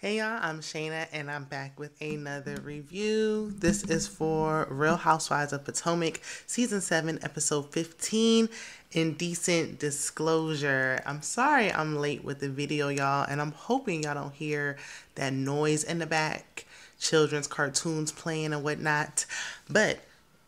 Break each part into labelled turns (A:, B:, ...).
A: Hey y'all, I'm Shayna and I'm back with another review. This is for Real Housewives of Potomac, Season 7, Episode 15, Indecent Disclosure. I'm sorry I'm late with the video, y'all, and I'm hoping y'all don't hear that noise in the back, children's cartoons playing and whatnot, but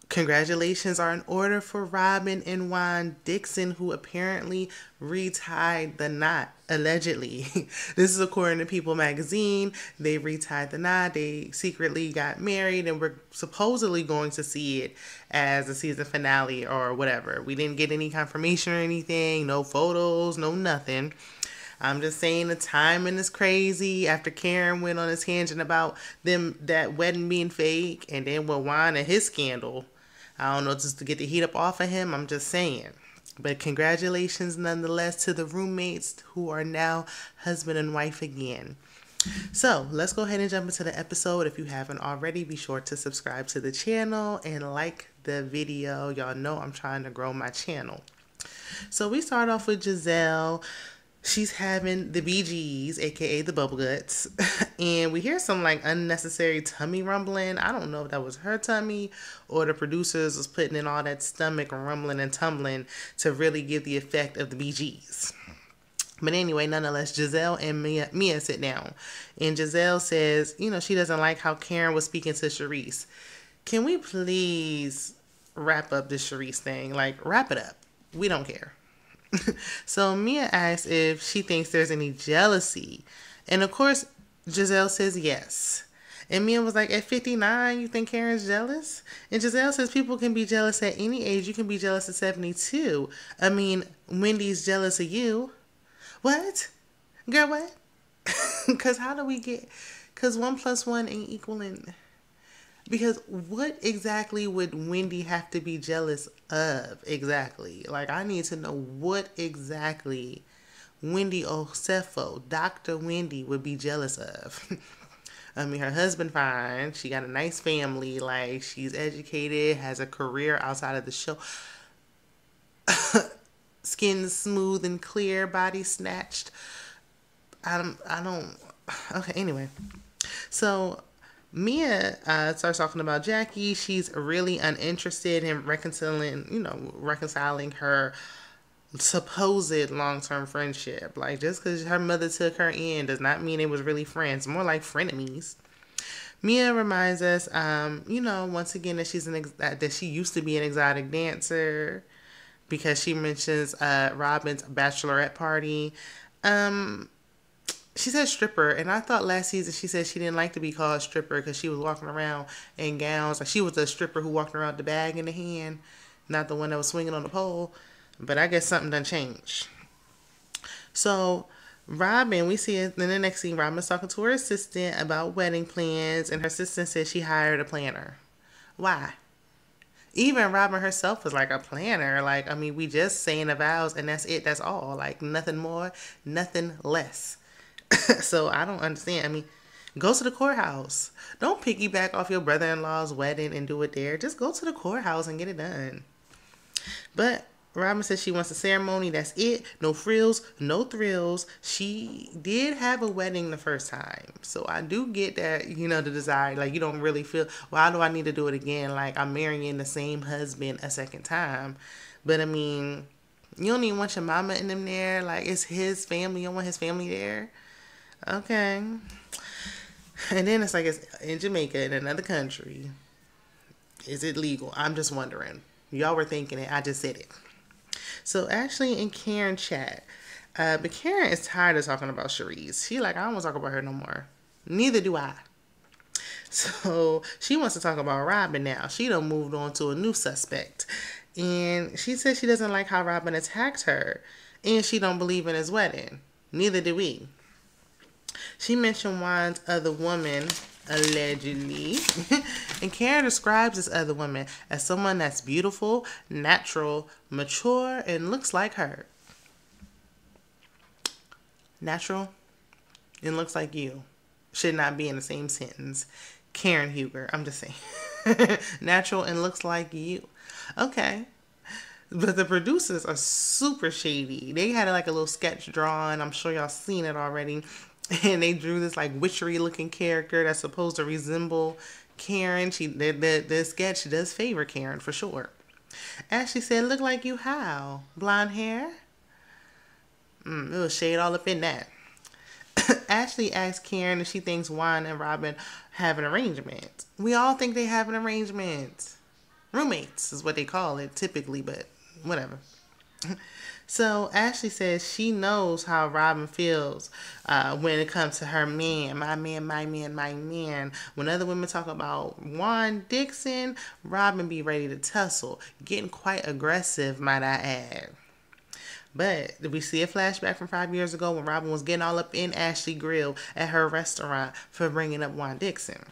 A: congratulations are in order for Robyn and Juan Dixon, who apparently retied the knot, allegedly. This is according to People magazine. They retied the knot. They secretly got married, and we're supposedly going to see it as a season finale or whatever. We didn't get any confirmation or anything, no photos, no nothing. I'm just saying the timing is crazy after Karen went on his tangent about them that wedding being fake, and then with Juan and his scandal. I don't know, just to get the heat up off of him. I'm just saying. But congratulations nonetheless to the roommates who are now husband and wife again. So let's go ahead and jump into the episode. If you haven't already, be sure to subscribe to the channel and like the video. Y'all know I'm trying to grow my channel. So we start off with Giselle. She's having the BGs, aka the bubble guts, and we hear some like unnecessary tummy rumbling. I don't know if that was her tummy or the producers was putting in all that stomach rumbling and tumbling to really give the effect of the BGs. But anyway, nonetheless, Giselle and Mia sit down, and Giselle says, you know, she doesn't like how Karen was speaking to Charisse. Can we please wrap up this Charisse thing? Like, wrap it up. We don't care. So Mia asks if she thinks there's any jealousy. And of course, Giselle says yes. And Mia was like, at 59, you think Karen's jealous? And Giselle says people can be jealous at any age. You can be jealous at 72. I mean, Wendy's jealous of you. What? Girl, what? Because how do we get... Because 1 + 1 ain't equaling... Because what exactly would Wendy have to be jealous of exactly? Like, I need to know what exactly Wendy Osefo, Dr. Wendy, would be jealous of. I mean, her husband fine. She got a nice family. Like, she's educated, has a career outside of the show. Skin smooth and clear, body snatched. I don't. Okay, anyway. So... Mia starts talking about Jackie. She's really uninterested in reconciling her supposed long-term friendship. Like, just because her mother took her in does not mean it was really friends. More like frenemies. Mia reminds us, once again that that she used to be an exotic dancer because she mentions Robyn's bachelorette party. She said stripper, and I thought last season she said she didn't like to be called stripper because she was walking around in gowns. Like, she was a stripper who walked around with the bag in the hand, not the one that was swinging on the pole. But I guess something done changed. So, Robyn, we see it in the next scene, Robyn's talking to her assistant about wedding plans, and her assistant says she hired a planner. Why? Even Robyn herself was like a planner. Like, I mean, we just saying the vows, and that's it. That's all. Like, nothing more, nothing less. So I don't understand. I mean, go to the courthouse. Don't piggyback off your brother-in-law's wedding and do it there. Just go to the courthouse and get it done. But Robyn says she wants a ceremony. That's it. No frills, no thrills. She did have a wedding the first time. So I do get that, the desire. Like, you don't really feel, why do I need to do it again? Like, I'm marrying the same husband a second time. But, I mean, you don't even want your mama and them there. Like, it's his family. You don't want his family there. Okay. And then it's like, it's in Jamaica, in another country. Is it legal? I'm just wondering. Y'all were thinking it. I just said it. So Ashley and Karen chat. But Karen is tired of talking about Charisse. She like, I don't want to talk about her no more. Neither do I. So she wants to talk about Robyn now. She done moved on to a new suspect. And she says she doesn't like how Robyn attacked her. And she don't believe in his wedding. Neither do we. She mentioned Juan's other woman, allegedly. And Karen describes this other woman as someone that's beautiful, natural, mature, and looks like her. Natural and looks like you should not be in the same sentence. Karen Huger, I'm just saying. Natural and looks like you. Okay. But the producers are super shady. They had like a little sketch drawn. I'm sure y'all seen it already. And they drew this like witchery looking character that's supposed to resemble Karen. The sketch does favor Karen for sure. Ashley said, "Look like you how? Blonde hair? It was shade all up in that." Ashley asked Karen if she thinks Juan and Robyn have an arrangement. We all think they have an arrangement. Roommates is what they call it typically, but whatever. So Ashley says she knows how Robyn feels when it comes to her man, my man, my man, my man. When other women talk about Juan Dixon, Robyn be ready to tussle, getting quite aggressive, might I add. But we see a flashback from 5 years ago when Robyn was getting all up in Ashley grill at her restaurant for bringing up Juan Dixon.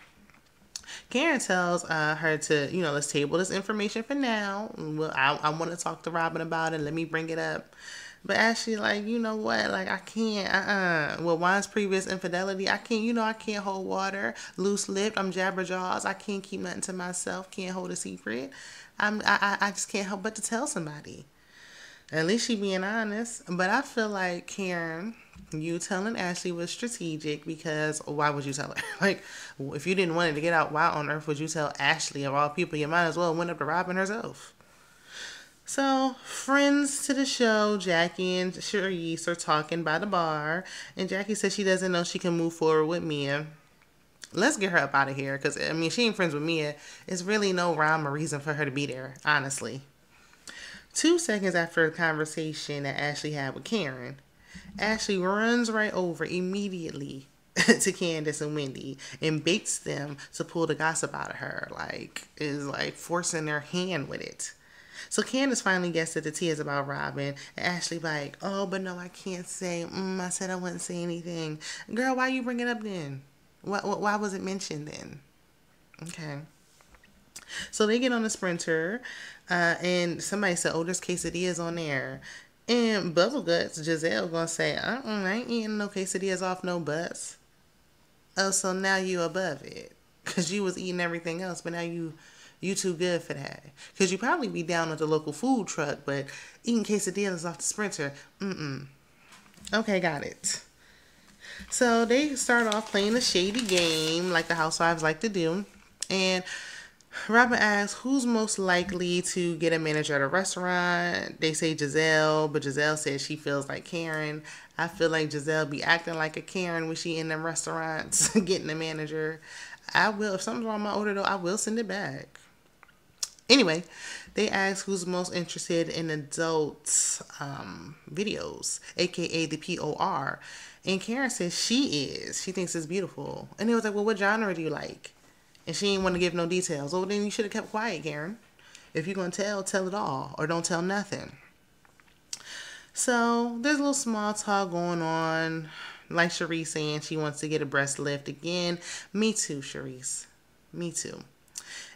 A: Karen tells her to, let's table this information for now. Well, I want to talk to Robyn about it. Let me bring it up. But Ashley, like, you know what? Like, I can't, Well, Juan's previous infidelity, I can't, I can't hold water, loose-lipped, I'm jabberjaws. I can't keep nothing to myself, can't hold a secret. I just can't help but to tell somebody. At least she being honest. But I feel like Karen, you telling Ashley was strategic because why would you tell her? Like, if you didn't want it to get out, why on earth would you tell Ashley of all people? You might as well went up to Robyn herself. So, friends to the show, Jackie and Charisse are talking by the bar. And Jackie says she doesn't know she can move forward with Mia. Let's get her up out of here because, she ain't friends with Mia. It's really no rhyme or reason for her to be there, honestly. 2 seconds after the conversation that Ashley had with Karen, Ashley runs right over immediately to Candace and Wendy and baits them to pull the gossip out of her. Like, is like forcing their hand with it. So Candace finally gets that the tea is about Robyn. And Ashley like, oh, but no, I can't say. I said I wouldn't say anything. Girl, why you bring it up then? Why was it mentioned then? Okay. So they get on the Sprinter, and somebody said, oh, there's quesadillas on there. And Bubble Guts, Giselle, gonna say, I ain't eating no quesadillas off no butts. Oh, so now you above it. Because you was eating everything else, but now you too good for that. Because you probably be down at the local food truck, but eating quesadillas off the Sprinter, Okay, got it. So they start off playing a shady game like the housewives like to do. And Robyn asks who's most likely to get a manager at a restaurant. They say Giselle, but Giselle says she feels like Karen. I feel like Giselle be acting like a Karen when she in them restaurants getting a manager. I will, if something's wrong with my order though, I will send it back. Anyway, they ask who's most interested in adult videos, aka the POR. And Karen says she is. She thinks it's beautiful. And they was like, well, what genre do you like? And she didn't want to give no details. Oh, then you should have kept quiet, Karen. If you're going to tell it all. Or don't tell nothing. So, there's a little small talk going on. Like Charisse saying she wants to get a breast lift again. Me too, Charisse. Me too.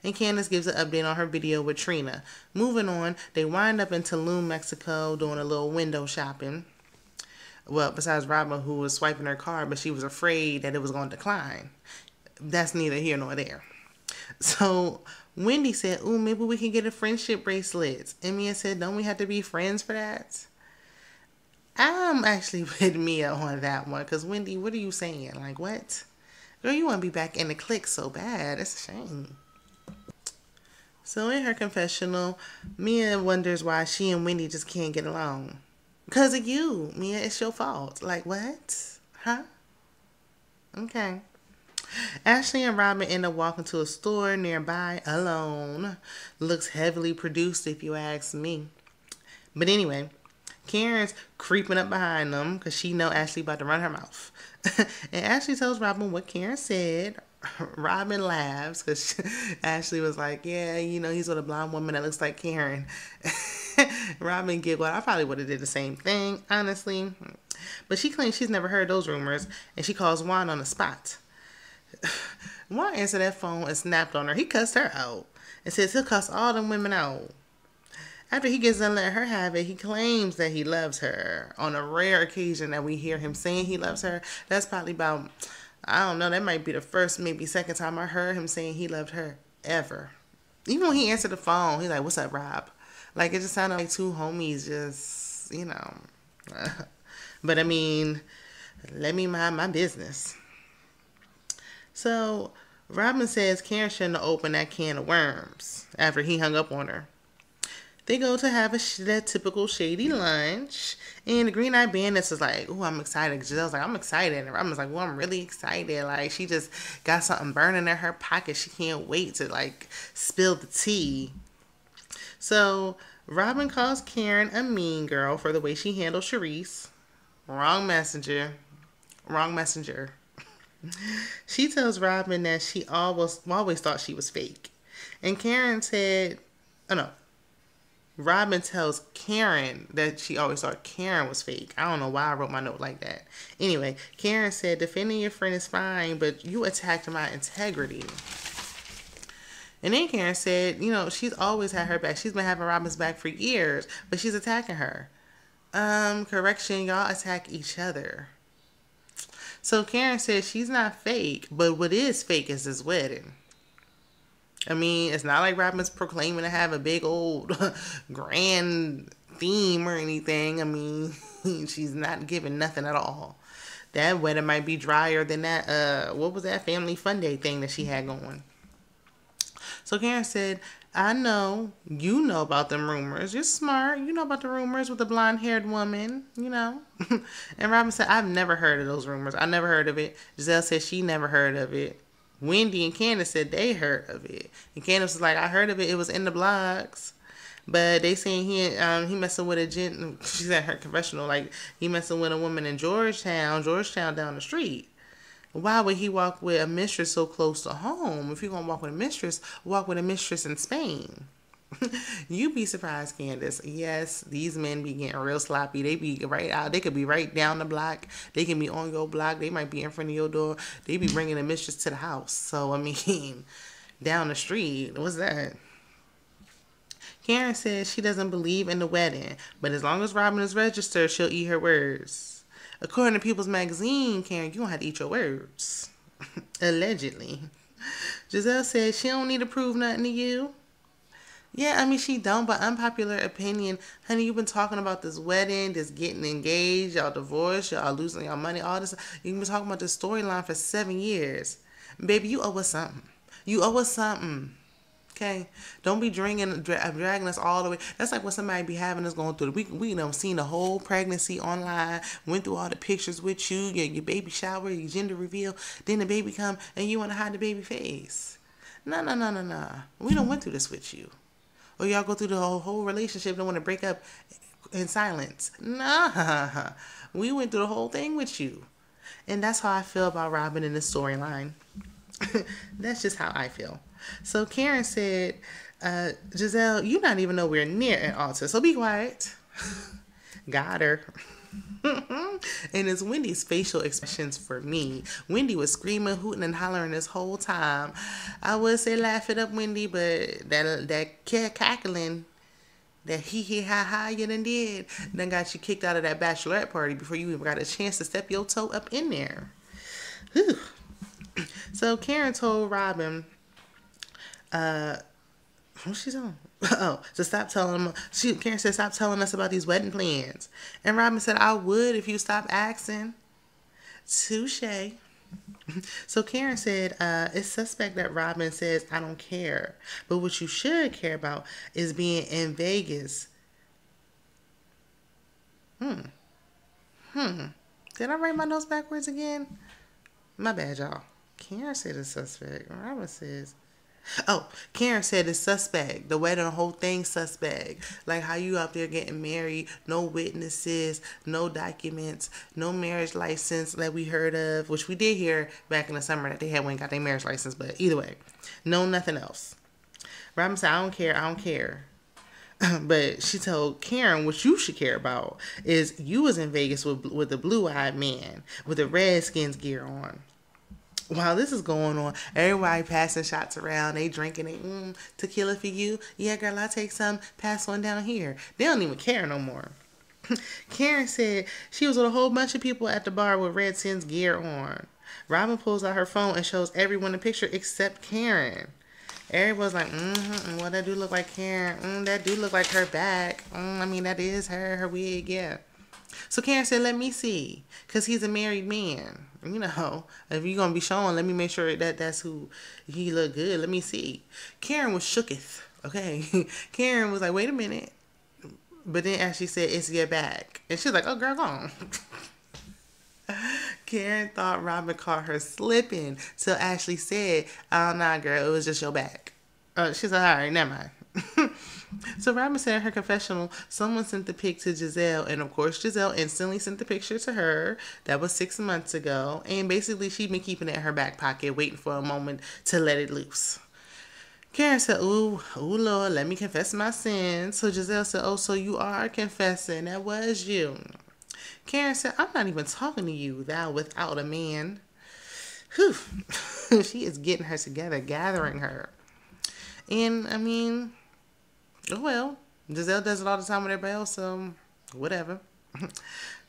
A: And Candace gives an update on her video with Trina. Moving on, they wind up in Tulum, Mexico, doing a little window shopping. Well, besides Robyn, who was swiping her card, but she was afraid that it was going to decline. That's neither here nor there. So Wendy said, ooh, maybe we can get a friendship bracelet. And Mia said, don't we have to be friends for that? I'm actually with Mia on that one. Because Wendy, what are you saying? Like, what? Girl, you want to be back in the clique so bad. It's a shame. So in her confessional, Mia wonders why she and Wendy just can't get along. Because of you, Mia. It's your fault. Like, what? Huh? Okay. Ashley and Robyn end up walking to a store nearby alone. Looks heavily produced if you ask me. But anyway, Karen's creeping up behind them because she know Ashley about to run her mouth. And Ashley tells Robyn what Karen said. Robyn laughs because Ashley was like, yeah, he's with a blonde woman that looks like Karen. Robyn giggled. I probably would have did the same thing, honestly. But she claims she's never heard those rumors, and she calls Juan on the spot. Juan answered that phone and snapped on her. He cussed her out and says he'll cuss all them women out. After he gets done letting her have it, he claims that he loves her. On a rare occasion that we hear him saying he loves her, that's probably about, I don't know, that might be the first, maybe second time I heard him saying he loved her ever. Even when he answered the phone, he's like, what's up, Rob? Like, it just sounded like two homies just, But Let me mind my business. So Robyn says Karen shouldn't have opened that can of worms after he hung up on her. They go to have that typical shady lunch, and the Green Eyed Bandits is like, "Oh, I'm excited." Giselle's like, "I'm excited," and Robyn's like, "Well, I'm really excited." Like she just got something burning in her pocket. She can't wait to like spill the tea. So Robyn calls Karen a mean girl for the way she handled Charisse. Wrong messenger. Wrong messenger. She tells Robyn that she always thought she was fake, and Karen said, "Oh no." Robyn tells Karen that she always thought Karen was fake. I don't know why I wrote my note like that. Anyway, Karen said, defending your friend is fine, but you attacked my integrity. And then Karen said, she's always had her back. She's been having Robyn's back for years, but she's attacking her. Correction, y'all attack each other. So Karen said she's not fake, but what is fake is this wedding. I mean, it's not like Robyn's proclaiming to have a big old grand theme or anything. I mean, she's not giving nothing at all. That wedding might be drier than that, what was that family fun day thing that she had going? So Karen said, I know, you know about them rumors. You're smart. You know about the rumors with the blonde-haired woman, And Robyn said, I've never heard of those rumors. I never heard of it. Giselle said she never heard of it. Wendy and Candace said they heard of it. And Candace was like, I heard of it. It was in the blogs. But they saying he messing with a gent. She's at her confessional. Like, he messing with a woman in Georgetown down the street. Why would he walk with a mistress so close to home? If you're going to walk with a mistress, walk with a mistress in Spain. You'd be surprised, Candace. Yes, these men be getting real sloppy. They be right out. They could be right down the block. They can be on your block. They might be in front of your door. They be bringing a mistress to the house. So, I mean, down the street. What's that? Karen says she doesn't believe in the wedding, but as long as Robyn is registered, she'll eat her words. According to People's Magazine, Karen, you don't have to eat your words. Allegedly. Giselle says she don't need to prove nothing to you. Yeah, I mean, she don't, but unpopular opinion. Honey, you've been talking about this wedding, this getting engaged, y'all divorced, y'all losing y'all money, all this. You've been talking about this storyline for 7 years. Baby, you owe us something. You owe us something. Okay? Don't be dragging us all the way. That's like when somebody be having us going through. We seen the whole pregnancy online, went through all the pictures with you, your baby shower, your gender reveal. Then the baby come and you want to hide the baby face. No. We don't went through this with you. Or y'all go through the whole relationship and want to break up in silence. Nah. We went through the whole thing with you. And that's how I feel about Robyn in this storyline. That's just how I feel. So Karen said, Giselle, you're not even nowhere near an altar, so be quiet. Got her. And it's Wendy's facial expressions for me. Wendy was screaming, hooting, and hollering this whole time. I would say laugh it up, Wendy, but that cackling, that hee ha you done did, done got you kicked out of that bachelorette party before you even got a chance to step your toe up in there. Whew. So Karen told Robyn, what's she doing? Oh, to stop telling them. Karen said, stop telling us about these wedding plans. And Robyn said, I would if you stop asking. Touche. So Karen said, it's suspect that Robyn says, I don't care. But what you should care about is being in Vegas. Did I write my notes backwards again? My bad, y'all. Karen said it's suspect. Robyn says... Oh, Karen said it's suspect. The wedding, the whole thing suspect. Like how you out there getting married, no witnesses, no documents, no marriage license that we heard of, which we did hear back in the summer that they had went and got their marriage license, but either way, no nothing else. Robyn said, I don't care. But she told Karen what you should care about is you was in Vegas with the blue-eyed man with the Redskins gear on. While this is going on, everybody passing shots around. They drinking it. Tequila for you. Yeah, girl, I'll take some. Pass one down here. They don't even care no more. Karen said she was with a whole bunch of people at the bar with Redskins gear on. Robyn pulls out her phone and shows everyone the picture except Karen. Everybody's like, well, that do look like Karen. That do look like her back. I mean, that is her wig, yeah. So Karen said, let me see. Because he's a married man. You know, if you're going to be showing, let me make sure that that's who he look good. Let me see. Karen was shooketh. Okay. Karen was like, wait a minute. But then Ashley said, it's your back. And she's like, oh, girl, go on. Karen thought Robyn caught her slipping. So Ashley said, oh, nah, girl, it was just your back. She's like, all right, never mind. So Robyn said in her confessional, someone sent the pic to Giselle, and of course Giselle instantly sent the picture to her. That was 6 months ago, and basically she'd been keeping it in her back pocket, waiting for a moment to let it loose. Karen said, ooh, Lord, let me confess my sins. So Giselle said, oh, so you are confessing. That was you. Karen said, I'm not even talking to you, thou without a man. Whew. She is getting her together, gathering her. And, I mean, oh well, Giselle does it all the time with everybody else, so whatever.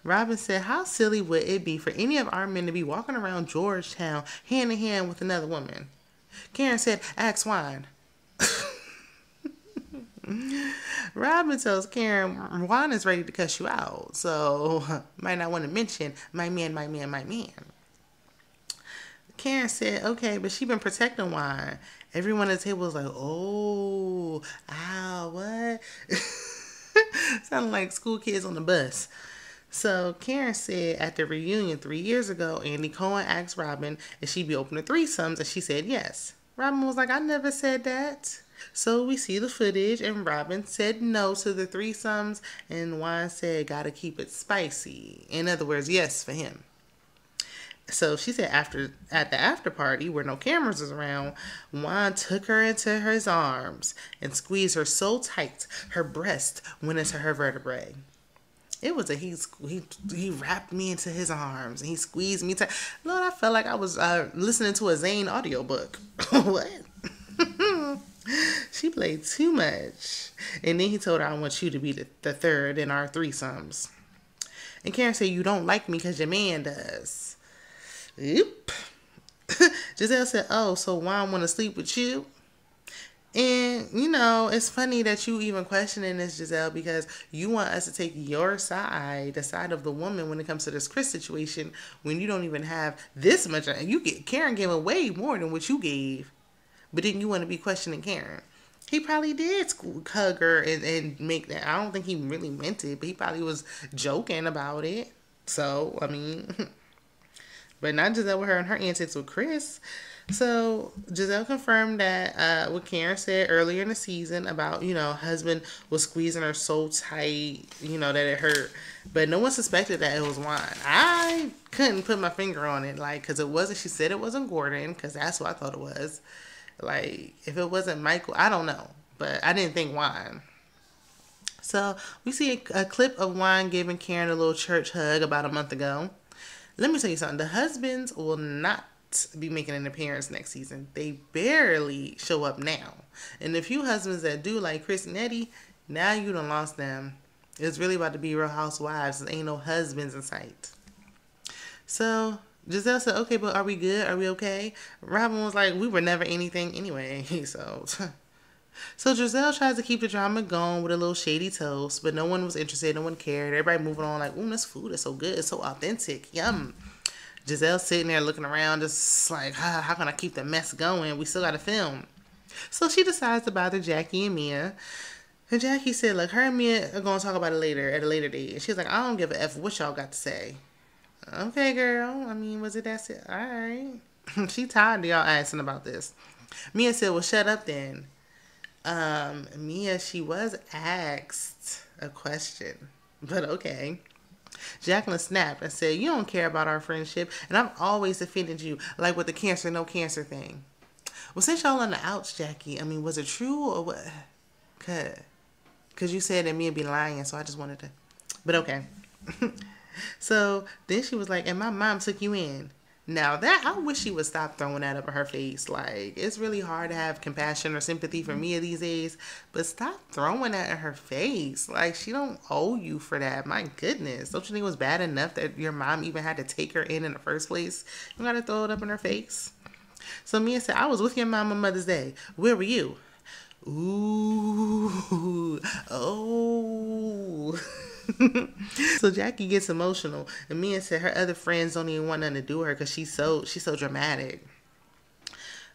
A: Robyn said, how silly would it be for any of our men to be walking around Georgetown hand in hand with another woman? Karen said, ask Wine. Robyn tells Karen, Wine is ready to cuss you out, so might not want to mention my man. Karen said, okay, but she been protecting Wine. Everyone at the table was like, oh, ow, what? Sounding like school kids on the bus. So Karen said at the reunion 3 years ago, Andy Cohen asked Robyn if she'd be open to threesomes, and she said yes. Robyn was like, I never said that. So we see the footage, and Robyn said no to the threesomes, and Juan said, gotta keep it spicy. In other words, yes for him. So she said at the after party, where no cameras was around, Juan took her into his arms and squeezed her so tight, her breast went into her vertebrae. It was he wrapped me into his arms and he squeezed me tight. Lord, I felt like I was listening to a Zane audiobook. What? She played too much. And then he told her, I want you to be the third in our threesomes. And Karen said, you don't like me because your man does. Oop. Giselle said, oh, so Juan want to sleep with you? And, you know, it's funny that you even questioning this, Giselle, because you want us to take your side, the side of the woman when it comes to this Chris situation, when you don't even have this much. Karen gave away more than what you gave, but then you want to be questioning Karen. He probably did hug her and make that. I don't think he really meant it, but he probably was joking about it. So, I mean... But not Giselle with her and her antics with Chris. So Giselle confirmed that what Karen said earlier in the season about, you know, husband was squeezing her so tight, you know, that it hurt. But no one suspected that it was Juan. I couldn't put my finger on it, like, because it wasn't, she said it wasn't Gordon, because that's what I thought it was. Like, if it wasn't Michael, I don't know. But I didn't think Juan. So we see a clip of Juan giving Karen a little church hug about a month ago. Let me tell you something. The husbands will not be making an appearance next season. They barely show up now. And the few husbands that do, like Chris and Eddie, now you done lost them. It's really about to be Real Housewives. There ain't no husbands in sight. So Giselle said, okay, but are we good? Are we okay? Robyn was like, we were never anything anyway. So Giselle tries to keep the drama going with a little shady toast, but no one was interested. No one cared. Everybody moving on like, ooh, this food is so good. It's so authentic. Yum. Giselle sitting there looking around just like, how can I keep the mess going? We still got to film. So she decides to bother Jackie and Mia. And Jackie said, look, her and Mia are going to talk about it later, at a later date. And she's like, I don't give a F what y'all got to say. Okay, girl. I mean, was it that? All right. She tired of y'all asking about this. Mia said, well, shut up then. Mia, she was asked a question, but okay. Jacqueline snapped and said, you don't care about our friendship, and I've always defended you, like with the cancer, no cancer thing. Well, since y'all on the outs, Jackie, I mean, was it true or what? Because you said that Mia be lying, so I just wanted to, but okay. So then she was like, and my mom took you in. Now that, I wish she would stop throwing that up in her face. Like, it's really hard to have compassion or sympathy for Mia these days, but stop throwing that in her face. Like, she don't owe you for that. My goodness. Don't you think it was bad enough that your mom even had to take her in the first place? You gotta throw it up in her face. So Mia said, I was with your mom on Mother's Day. Where were you? Ooh. Oh. So Jackie gets emotional, and Mia said her other friends don't even want nothing to do with her because she's so dramatic.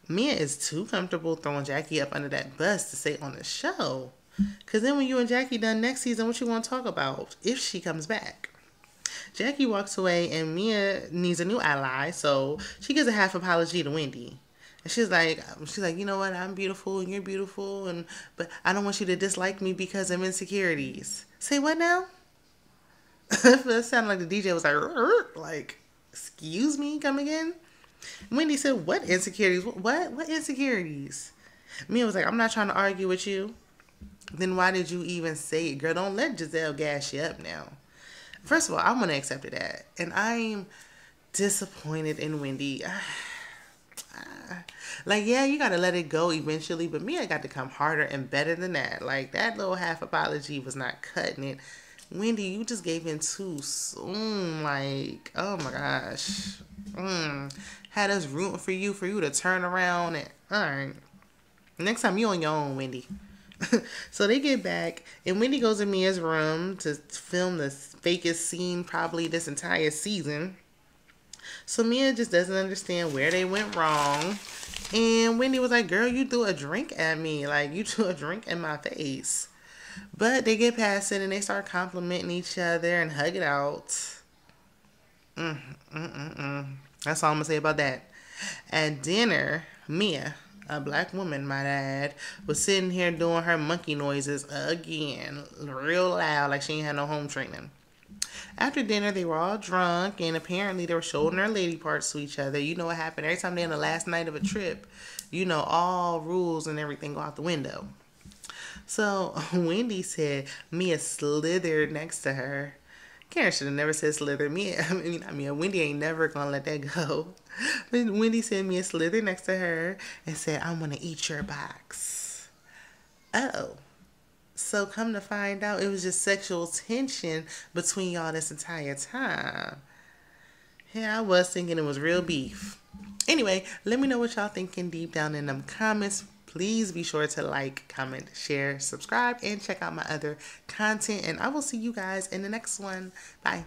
A: Mia is too comfortable throwing Jackie up under that bus to say on the show. Cause then when you and Jackie done next season, what you want to talk about if she comes back? Jackie walks away and Mia needs a new ally, so she gives a half apology to Wendy. And she's like, you know what? I'm beautiful and you're beautiful, but I don't want you to dislike me because of insecurities. Say what now? That sounded like the DJ was like, excuse me, come again. Wendy said, what insecurities? What insecurities? Mia was like, I'm not trying to argue with you. Then why did you even say it? Girl, don't let Giselle gas you up now. First of all, I'm going to accept that. And I'm disappointed in Wendy. Like, yeah, you got to let it go eventually. But Mia got to come harder and better than that. Like, that little half apology was not cutting it. Wendy, you just gave in too soon. Like, oh my gosh. Had us rooting for you to turn around. And all right. Next time, you on your own, Wendy. So they get back, and Wendy goes in Mia's room to film the fakest scene probably this entire season. So Mia just doesn't understand where they went wrong. And Wendy was like, girl, you threw a drink at me. Like, you threw a drink in my face. But they get past it, and they start complimenting each other and hug it out. That's all I'm going to say about that. At dinner, Mia, a black woman, might add, was sitting here doing her monkey noises again, real loud, like she ain't had no home training. After dinner, they were all drunk, and apparently they were showing their lady parts to each other. You know what happened every time they're on the last night of a trip. You know, all rules and everything go out the window. So Wendy said Mia slithered next to her. Karen should have never said slither. Wendy ain't never gonna let that go. But Wendy said Mia slithered next to her and said, I'm gonna eat your box. Oh. So come to find out, it was just sexual tension between y'all this entire time. Yeah, I was thinking it was real beef. Anyway, let me know what y'all thinking deep down in them comments. Please be sure to like, comment, share, subscribe, and check out my other content. And I will see you guys in the next one. Bye.